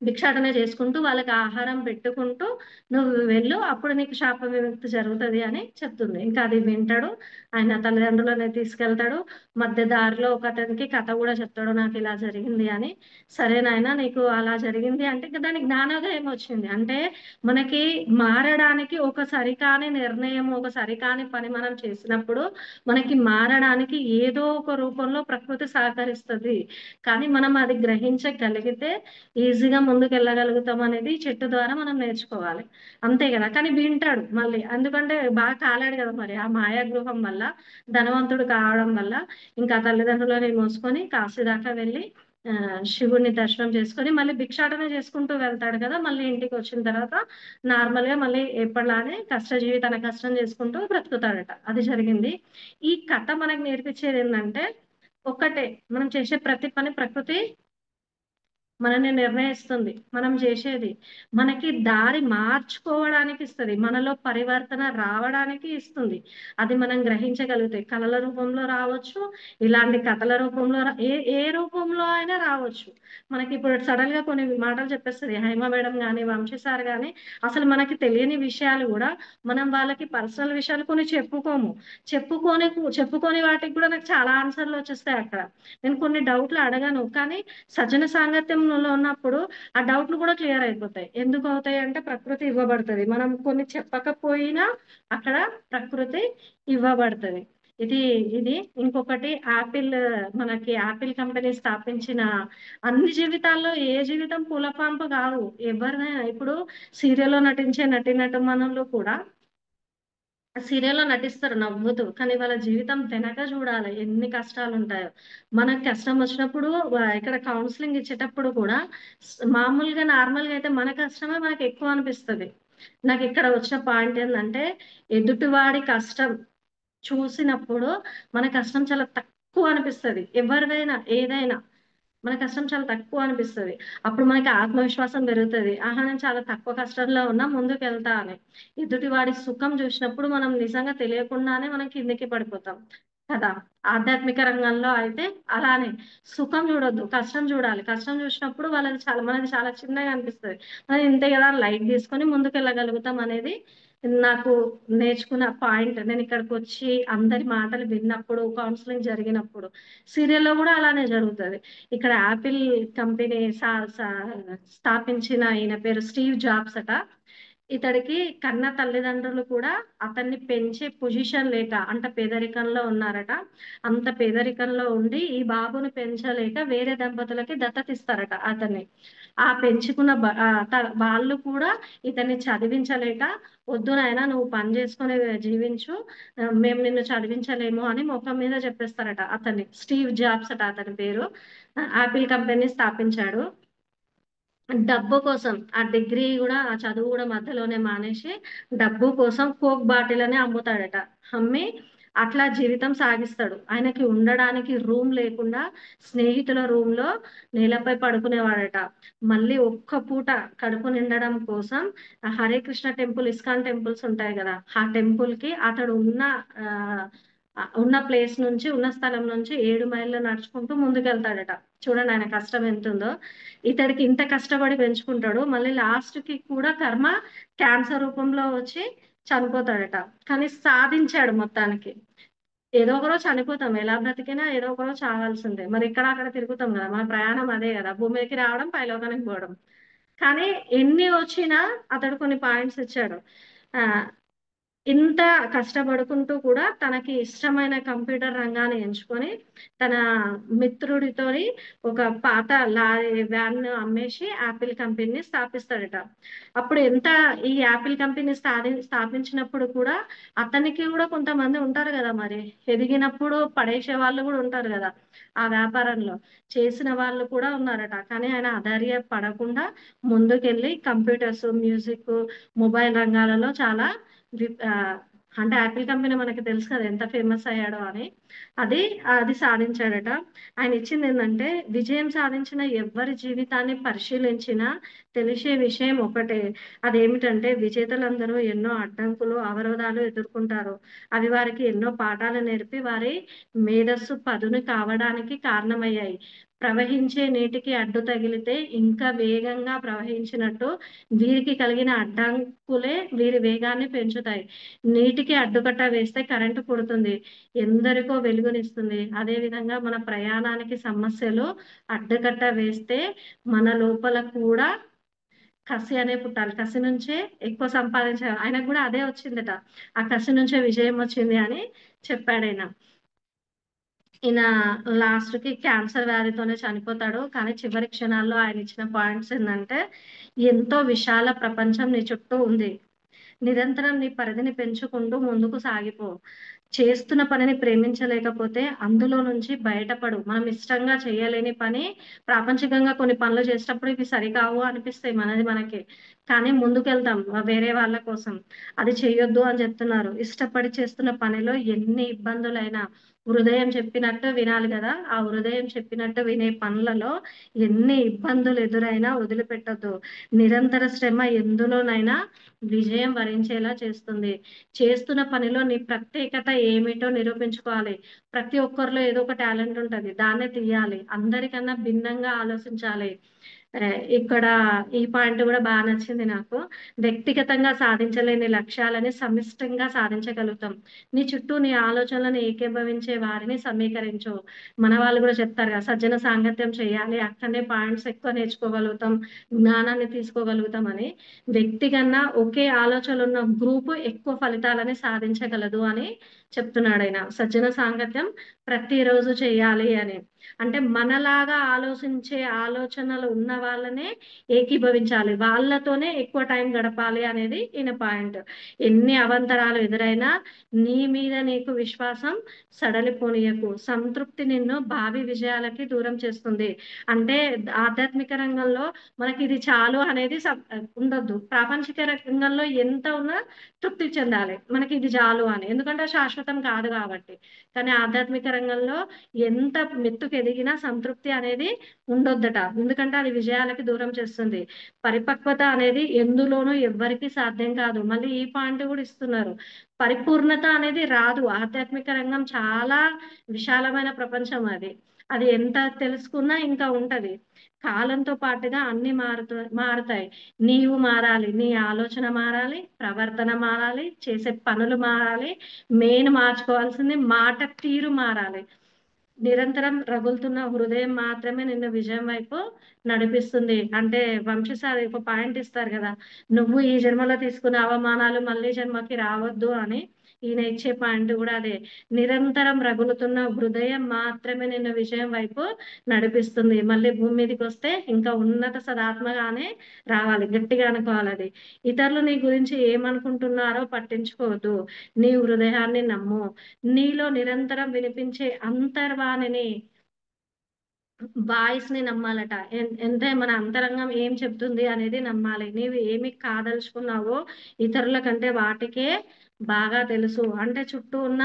భిక్షాటన చేసుకుంటూ వాళ్ళకి ఆహారం పెట్టుకుంటూ నువ్వు వెళ్ళు. అప్పుడు నీకు శాప విముక్తి జరుగుతది అని చెప్తుంది. ఇంకా అది వింటాడు. ఆయన తల్లిదండ్రులని తీసుకెళ్తాడు. మధ్య దారిలో ఒకతనికి కథ గూడా చెప్తాడు. నాకిలా జరిగింది అని. సరే నాయనా నీకు అలా జరిగింది అంటే ఇంక దానికి జ్ఞానోదయం వచ్చింది. అంటే మనకి మారడానికి ఒక సరికాని నిర్ణయం, ఒక సరికాని పని మనం చేసినప్పుడు మనకి మారడానికి ఏదో ఒక రూపంలో ప్రకృతి సహకరిస్తది. కానీ మనం అది గ్రహించగలిగితే ఈజీగా ముందుకెళ్ళగలుగుతాం అనేది చెట్టు ద్వారా మనం నేర్చుకోవాలి. అంతే గదా! కానీ వింటాడు మళ్ళీ. ఎందుకంటే బాగా కాలాడు గదా మరి. ఆ మాయాగృహం వల్ల, ధనవంతుడు కావడం వల్ల ఇంకా తల్లిదండ్రులని మోసుకొని కాశీ దాకా వెళ్ళి శివుడిని దర్శనం చేసుకొని మళ్ళీ భిక్షాటన చేసుకుంటూ వెళ్తాడు కదా! మళ్ళీ ఇంటికొచ్చిన తర్వాత నార్మల్‌గా మళ్ళీ ఎప్పటిలానే కష్టజీవి తన కష్టం చేసుకుంటూ బ్రతుకుతాడట. అది జరిగింది. ఈ కథ మనకు నేర్పించేదేందంటే ఒక్కటే, మనం చేసే ప్రతి పని ప్రకృతి మనల్ని నిర్ణయిస్తుంది. మనం జేషేది. మనకి దారి మార్చుకోవడానికి ఇస్తది. మనలో పరివర్తన రావడానికి ఇస్తుంది. అది మనం గ్రహించగలిగితే కళల రూపంలో రావచ్చు. ఇలాంటి కథల రూపంలో ఏ ఏ రూపంలో అయినా రావచ్చు. మనకిప్పుడు సడెన్‌గా కొన్ని మాటలు చెప్పేస్తది. హైమ మేడం గాని, వంశీ సార్ గాని అసలు మనకి తెలియని విషయాలు గూడా మనం వాళ్ళకి పర్సనల్ విషయాలు కొన్ని చెప్పుకోము. చెప్పుకోని వాటికి గూడా నాకు చాలా ఆన్సర్‌లొచ్చేస్తాయి అక్కడ. నేను కొన్ని డౌట్‌లు అడగను. కానీ సజ్జన సాంగత్యంలో ఉన్నప్పుడు ఆ డౌట్‌లు కూడా క్లియర్ అయిపోతాయి. ఎందుకు అవుతాయంటే ప్రకృతి ఇవ్వబడతది. మనం కొన్ని చెప్పకపోయినా అక్కడ ప్రకృతి ఇవ్వబడతది. ఇది ఇది ఇంకొకటి యాపిల్ కంపెనీ స్థాపించిన అన్ని జీవితాల్లో ఏ జీవితం పూలపాన్పు కాదు. ఎవరినైనా ఇప్పుడు సీరియల్‌లో నటించే నటీనటుమణులు కూడా సీరియల్‌లో నటిస్తారు నవ్వుతూ. కానీ వాళ్ళ జీవితం వెనక జూడాలి ఎన్ని కష్టాలుంటాయో. మనకు కష్టం వచ్చినప్పుడు ఇక్కడ కౌన్సెలింగ్ ఇచ్చేటప్పుడు కూడా మామూలుగా నార్మల్‌గా అయితే మన కష్టమే మనకెక్కువ అనిపిస్తది. నాకిక్కడ వచ్చిన పాయింట్ ఏందంటే, ఎదుటివాడి కష్టం చూసినప్పుడు మన కష్టం చాలా తక్కువ అనిపిస్తది. ఎవరిదైనా, ఏదైనా. మన కష్టం చాలా తక్కువ అనిపిస్తది. అప్పుడు మనకి ఆత్మవిశ్వాసం పెరుగుతది. ఆహా! నేను చాలా తక్కువ కష్టంలో ఉన్నా ముందుకెళ్తా అని. ఎదుటి వాడి సుఖం జూసినప్పుడు మనం నిజంగా తెలియకుండానే మనం కిందకి పడిపోతాం కదా! ఆధ్యాత్మిక రంగంలో అయితే అలానే. సుఖం జూడొద్దు, కష్టం జూడాలి. కష్టం జూసినప్పుడు వాళ్ళది చాలా మనది చాలా చిన్నగా అనిపిస్తది. అది ఇంతే గదా! అని లైట్ తీసుకొని ముందుకెళ్ళగలుగుతాం అనేది నాకు నేర్చుకున్న పాయింట్. నేనిక్కడికొచ్చి అందరి మాటలు విన్నప్పుడు, కౌన్సెలింగ్ జరిగినప్పుడు. సీరియల్‌లో గూడా అలానే జరుగుతది. ఇక్కడ యాపిల్ కంపెనీ సా సా స్థాపించిన ఈయన పేరు స్టీవ్ జాబ్స్ అట. ఇతడికి కన్న తల్లిదండ్రులు కూడా అతన్ని పెంచే పొజిషన్ లేక అంటే పేదరికంలో ఉన్నారట. అంత పేదరికంలో ఉండి ఈ బాబుని పెంచలేక వేరే దంపతులకి దత్తతిస్తారట అతన్ని. ఆ పెంచుకున్న వాళ్ళు కూడా ఇతన్ని చదివించలేక, "వద్దు నాయనా నువ్వు పని చేసుకొని జీవించు. మేము నిన్ను చదివించలేము" అని మొఖం మీద చెప్పేస్తారట అతన్ని. స్టీవ్ జాబ్స్ అట అతని పేరు. యాపిల్ కంపెనీ స్థాపించాడు. డబ్బు కోసం ఆ డిగ్రీ గూడా, ఆ చదువు గూడా మధ్యలోనే మానేసి, డబ్బు కోసం కోక్ బాటిలని అమ్ముతాడట. అమ్మి అట్లా జీవితం సాగిస్తాడు. ఆయనకి ఉండడానికి రూమ్ లేకుండా స్నేహితుల రూమ్‌లో నేలపై పడుకునేవాడట. మళ్ళీ ఒక్క పూట కడుపు నిండడం కోసం Hare Krishna temple, ISKCON temples ఉంటాయి గదా! ఆ టెంపుల్‌కి అతడు ఆహ్, ఉన్న ప్లేస్ నుంచి, ఉన్న స్థలం నుంచి 7 మైళ్ళు నడుచుకుంటూ ముందుకెళ్తాడట. చూడండి ఆయన కష్టం ఎంతుందో. ఇతడికి ఇంత కష్టపడి పెంచుకుంటాడు. మళ్ళీ లాస్ట్‌కి కూడా కర్మ క్యాన్సర్ రూపంలో వచ్చి చనిపోతాడట. కానీ సాధించాడు మొత్తానికి. ఏదో ఒక రోజు చనిపోతాం. ఎలా బ్రతికినా ఏదో ఒక రోజు చావాల్సిందే. మరి ఇక్కడ అక్కడ తిరుగుతాం గదా! మన ప్రయాణం అదే గదా! భూమి మీదకి రావడం, పైలోకానికి పోవడం. కానీ ఎన్ని వచ్చినా అతడు కొన్ని పాయింట్స్ ఇచ్చాడు. ఆహ్, ఇంత కష్టపడుకుంటూ కూడా తనకి ఇష్టమైన కంప్యూటర్ రంగాన్ని ఎంచుకొని, తన మిత్రుడితోని ఒక పాత వ్యాన్‌ను అమ్మేసి యాపిల్ కంపెనీని స్థాపిస్తాడట. అప్పుడు ఈ యాపిల్ కంపెనీ స్థాపించినప్పుడు కూడా అతనికి గూడా కొంతమంది ఉంటారు గదా! మరి. ఎదిగినప్పుడు పడేసే వాళ్ళు గూడా ఉంటారు గదా! ఆ వ్యాపారంలో. చేసిన వాళ్ళు కూడా ఉన్నారట. కానీ ఆయన అధైర్య పడకుండా ముందుకెళ్ళి కంప్యూటర్స్, మ్యూజిక్, మొబైల్ రంగాలలో చాలా వి ఆహ్, అంటే యాపిల్ కంపెనీ మనకి తెలుసు కదా! ఎంత ఫేమస్ అయ్యాడో అని. అది అది సాధించాడట. ఆయన ఇచ్చిందేందంటే, విజయం సాధించిన ఎవ్వరి జీవితాన్ని పరిశీలించినా తెలిసే విషయం ఒకటే. అదేమిటంటే విజేతలందరూ ఎన్నో అడ్డంకులు, అవరోధాలు ఎదుర్కొంటారు. అవి వారికి ఎన్నో పాఠాలు నేర్పి వారి మేధస్సు పదును కావడానికి కారణమయ్యాయి. ప్రవహించే నీటికి అడ్డు తగిలితే ఇంకా వేగంగా ప్రవహించినట్టు వీరికి కలిగిన అడ్డంకులే వీరి వేగాన్ని పెంచుతాయి. నీటికి అడ్డుకట్ట వేస్తే కరెంటు పుడుతుంది. ఎందరికో వెలుగునిస్తుంది. అదేవిధంగా మన ప్రయాణానికి సమస్యలు అడ్డుకట్ట వేస్తే మన లోపల కూడా కసి పుట్టాలి. కసి నుంచే ఎక్కువ ఆయనకు గూడా అదే వచ్చిందట. ఆ కసి నుంచే విజయం వచ్చింది అని చెప్పాడాయన. ఈయన లాస్ట్‌కి క్యాన్సర్ వ్యాధితోనే చనిపోతాడు. కానీ చివరి క్షణాల్లో ఆయనిచ్చిన పాయింట్స్ ఏందంటే, ఎంతో విశాల ప్రపంచం నీ చుట్టూ ఉంది. నిరంతరం నీ పరిధిని పెంచుకుంటూ ముందుకు సాగిపో. చేస్తున్న పనిని ప్రేమించలేకపోతే అందులో నుంచి బయటపడు. మనం ఇష్టంగా చేయలేని పని ప్రాపంచికంగా కొన్ని పనులు చేసేటప్పుడు ఇవి సరికావు అనిపిస్తాయి మనది మనకే. కానీ ముందుకెళ్తాం వేరే వాళ్ళ కోసం. అది చెయ్యొద్దు అని చెప్తున్నారు. ఇష్టపడి చేస్తున్న పనిలో ఎన్ని ఇబ్బందులైనా హృదయం చెప్పినట్టు వినాలి గదా! ఆ హృదయం చెప్పినట్టు వినే పనులలో ఎన్ని ఇబ్బందులు ఎదురైనా వదిలిపెట్టొద్దు. నిరంతర శ్రమ ఎందులోనైనా విజయం వరించేలా చేస్తుంది. చేస్తున్న పనిలో నీ ప్రత్యేకత ఏమిటో నిరూపించుకోవాలి. ప్రతి ఒక్కరిలో ఏదో ఒక టాలెంట్ ఉంటది. దాన్నే తీయాలి. అందరికన్నా భిన్నంగా ఆలోచించాలి. ఇక్కడ ఈ పాయింట్ గూడా నచ్చింది నాకు. వ్యక్తిగతంగా సాధించలేని లక్ష్యాలని సమిష్టంగా సాధించగలుగుతాం. నీ చుట్టూ నీ ఆలోచనలను ఏకీభవించే వారిని సమీకరించు. మన వాళ్ళు గూడా చెప్తారు గదా! సజ్జన సాంగత్యం చేయాలి. అక్కడనే పాయింట్స్ ఎక్కువ నేర్చుకోగలుగుతాం. జ్ఞానాన్ని తీసుకోగలుగుతామని. వ్యక్తి కన్నా ఒకే ఆలోచనలున్న గ్రూపు ఎక్కువ ఫలితాలని సాధించగలదు అని చెప్తున్నాడాయన. సజ్జన సాంగత్యం ప్రతిరోజు చేయాలి అని. అంటే మనలాగా ఆలోచించే ఆలోచనలు ఉన్న వాళ్ళనే ఏకీభవించాలి. వాళ్ళతోనే ఎక్కువ టైం గడపాలి అనేది ఈయన పాయింట్. ఎన్ని అవాంతరాలు ఎదురైనా నీ మీద నీకు విశ్వాసం సడలిపోనీయకు. సంతృప్తి నిన్ను భావి విజయాలకి దూరం చేస్తుంది. అంటే ఆధ్యాత్మిక రంగంలో మనకి ఇది చాలు అనేది ఉండొద్దు. ప్రాపంచిక రంగంలో ఎంత ఉన్నా తృప్తి చెందాలి. మనకి ఇది చాలు అని. ఎందుకంటే శాశ్వతం కాదు కాబట్టి. కానీ ఆధ్యాత్మిక రంగంలో ఎంత మెత్తుకు ఎదిగినా సంతృప్తి అనేది ఉండొద్దట. ఎందుకంటే అది విజయాలకి దూరం చేస్తుంది. పరిపక్వత అనేది ఎందులోనూ ఎవ్వరికీ సాధ్యం కాదు. మళ్ళీ ఈ పాయింట్ కూడా ఇస్తున్నారు. పరిపూర్ణత అనేది రాదు. ఆధ్యాత్మిక రంగం చాలా విశాలమైన ప్రపంచం అది. అది ఎంత తెలుసుకున్నా ఇంకా ఉంటది. కాలంతో పాటుగా అన్ని మారుతాయి. నీవు మారాలి, నీ ఆలోచన మారాలి, ప్రవర్తన మారాలి, చేసే పనులు మారాలి. మెయిన్ మార్చుకోవాల్సింది మాట తీరు మారాలి. నిరంతరం రగులుతున్న హృదయం మాత్రమే నిన్ను విజయం వైపు నడిపిస్తుంది. అంటే వంశీసారి ఒక పాయింట్ ఇస్తారు కదా, నువ్వు ఈ జన్మలో తీసుకునే అవమానాలు మళ్ళీ జన్మకి రావద్దు అని. ఈయన ఇచ్చే పాయింట్ కూడా అదే. నిరంతరం రగులుతున్న హృదయం మాత్రమే నిన్ను విజయం వైపు నడిపిస్తుంది. మళ్ళీ భూమి మీదకి వస్తే ఇంకా ఉన్నత సదాత్మగానే రావాలి. గట్టిగా అనుకోవాలి అది. ఇతరులు నీ గురించి ఏమనుకుంటున్నారో పట్టించుకోవద్దు. నీ హృదయాన్ని నమ్ము. నీలో నిరంతరం వినిపించే అంతర్వాణిని, వాయిస్ ని నమ్మాలట. అంటే మన అంతరంగం ఏం చెప్తుంది అనేది నమ్మాలి. నీవు ఏమి కాదలుచుకున్నావో ఇతరుల కంటే వాటికే బాగా తెలుసు. అంటే చుట్టూ ఉన్న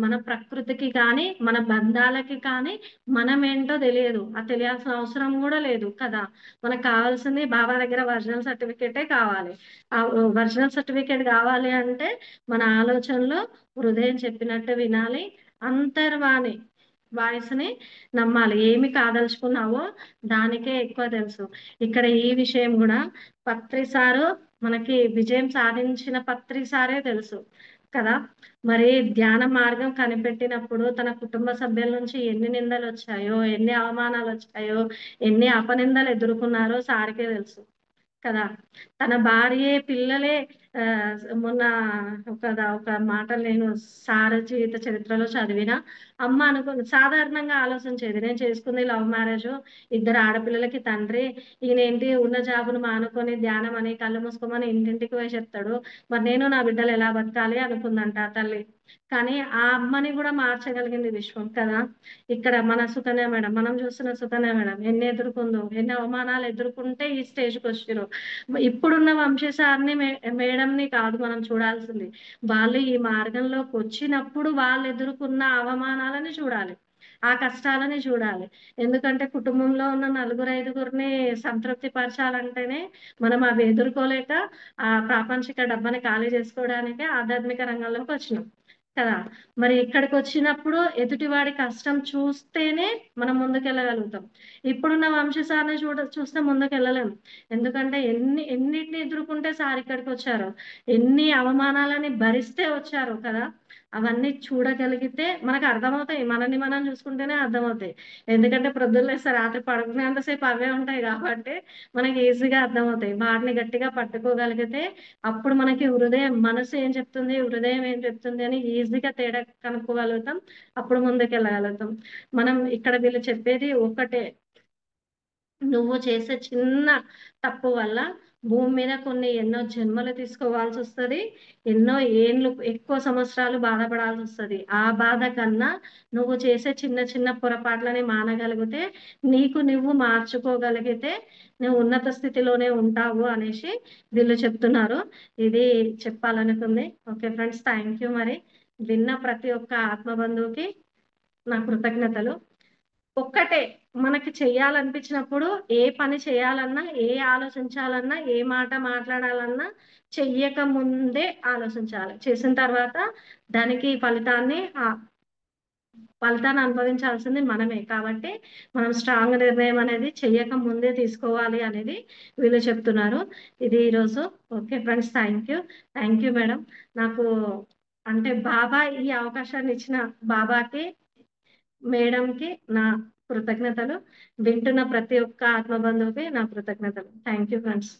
మన ప్రకృతికి కానీ మన బంధాలకి కానీ మనం ఏంటో తెలియదు. అది తెలియాల్సిన అవసరం కూడా లేదు కదా. మనకు కావాల్సింది బాబా దగ్గర ఒరిజినల్ సర్టిఫికేటే కావాలి. ఆ ఒరిజినల్ సర్టిఫికేట్ కావాలి అంటే మన ఆలోచనలో హృదయం చెప్పినట్టు వినాలి. అంతర్వాణి వాయిస్ ని నమ్మాలి. ఏమి కాదలుచుకున్నావో దానికే ఎక్కువ తెలుసు. ఇక్కడ ఈ విషయం కూడా పత్రి సారు మనకి విజయం సాధించిన పత్రి సారే తెలుసు కదా. మరి ధ్యాన మార్గం కనిపెట్టినప్పుడు తన కుటుంబ సభ్యుల నుంచి ఎన్ని నిందలు వచ్చాయో, ఎన్ని అవమానాలు వచ్చాయో, ఎన్ని అపనిందలు ఎదుర్కొన్నారో సారికే తెలుసు కదా. తన భార్యే పిల్లలే ఆ మొన్న ఒక మాటలు నేను సార జీవిత చరిత్రలో చదివిన. అమ్మ అనుకుని సాధారణంగా ఆలోచించేది, నేను చేసుకుంది లవ్ మ్యారేజ్, ఇద్దరు ఆడపిల్లలకి తండ్రి, ఈయనేంటి ఉన్న జాబును మానుకొని ధ్యానం అని కళ్ళు మూసుకోమని ఇంటింటికి పోయి చెప్తాడు, మరి నేను నా బిడ్డలు ఎలా బతకాలి అనుకుందంట ఆ తల్లి. కానీ ఆ అమ్మని కూడా మార్చగలిగింది విశ్వం కదా. ఇక్కడ మన సుకన్య మేడం, మనం చూస్తున్న సుకన్య మేడం ఎన్ని ఎదుర్కొందో, ఎన్ని అవమానాలు ఎదుర్కొంటే ఈ స్టేజ్కి వచ్చారు. ఇప్పుడున్న వంశీసార్ని మేడంని కాదు మనం చూడాల్సింది, వాళ్ళు ఈ మార్గంలోకి వచ్చినప్పుడు వాళ్ళు ఎదుర్కొన్న అవమానాలని చూడాలి, ఆ కష్టాలని చూడాలి. ఎందుకంటే కుటుంబంలో ఉన్న నలుగురు ఐదుగురిని సంతృప్తి పరచాలంటేనే మనం అవి ఎదుర్కోలేక ఆ ప్రాపంచిక డబ్బని ఖాళీ చేసుకోవడానికే ఆధ్యాత్మిక రంగంలోకి వచ్చినాం కదా. మరి ఇక్కడికి వచ్చినప్పుడు ఎదుటివాడి కష్టం చూస్తేనే మనం ముందుకెళ్ళగలుగుతాం. ఇప్పుడున్న వంశసాన్ని చూస్తే ముందుకెళ్ళలేము. ఎందుకంటే ఎన్నిటిని ఎదుర్కొంటే సార్ ఇక్కడికి వచ్చారు, ఎన్ని అవమానాలని భరిస్తే వచ్చారు కదా. అవన్నీ చూడగలిగితే మనకు అర్థమవుతాయి. మనని మనం చూసుకుంటేనే అర్థమవుతాయి. ఎందుకంటే ప్రొద్దున లేస్తే రాత్రి పడుకునేంతసేపు అవే ఉంటాయి కాబట్టి మనకి ఈజీగా అర్థమవుతాయి. వాటిని గట్టిగా పట్టుకోగలిగితే అప్పుడు మనకి హృదయం, మనసు ఏం చెప్తుంది, హృదయం ఏం చెప్తుంది అని ఈజీగా తేడా కనుక్కోగలుగుతాం. అప్పుడు ముందుకెళ్ళగలుగుతాం. మనం ఇక్కడ వీళ్ళు చెప్పేది ఒకటే, నువ్వు చేసే చిన్న తప్పు వల్ల భూమి మీద ఎన్నో జన్మలు తీసుకోవాల్సి వస్తుంది. ఎన్నో ఏళ్ళు, ఎక్కువ సంవత్సరాలు బాధపడాల్సి వస్తుంది. ఆ బాధ కన్నా నువ్వు చేసే చిన్న చిన్న పొరపాట్లని మానగలిగితే, నీకు నువ్వు మార్చుకోగలిగితే నువ్వు ఉన్నత స్థితిలోనే ఉంటావు అనేసి వీళ్ళు చెప్తున్నారు. ఇది చెప్పాలనుకుంది. Okay friends, thank you. మరి విన్న ప్రతి ఒక్క ఆత్మబంధువుకి నా కృతజ్ఞతలు. ఒక్కటే, మనకి చెయ్యాలనిపించినప్పుడు ఏ పని చేయాలన్నా, ఏ ఆలోచించాలన్నా, ఏ మాట మాట్లాడాలన్నా చెయ్యక ముందే ఆలోచించాలి. చేసిన తర్వాత దానికి ఫలితాన్ని అనుభవించాల్సింది మనమే కాబట్టి మనం స్ట్రాంగ్ నిర్ణయం అనేది చెయ్యక ముందే తీసుకోవాలి అనేది వీళ్ళు చెప్తున్నారు. ఇది ఈరోజు. Okay friends, thank you madam. నాకు అంటే బాబా ఈ అవకాశాన్ని ఇచ్చిన బాబాకి, మేడంకి నా కృతజ్ఞతలు. వింటున్న ప్రతి ఒక్క ఆత్మబంధువుకి నా కృతజ్ఞతలు. Thank you friends.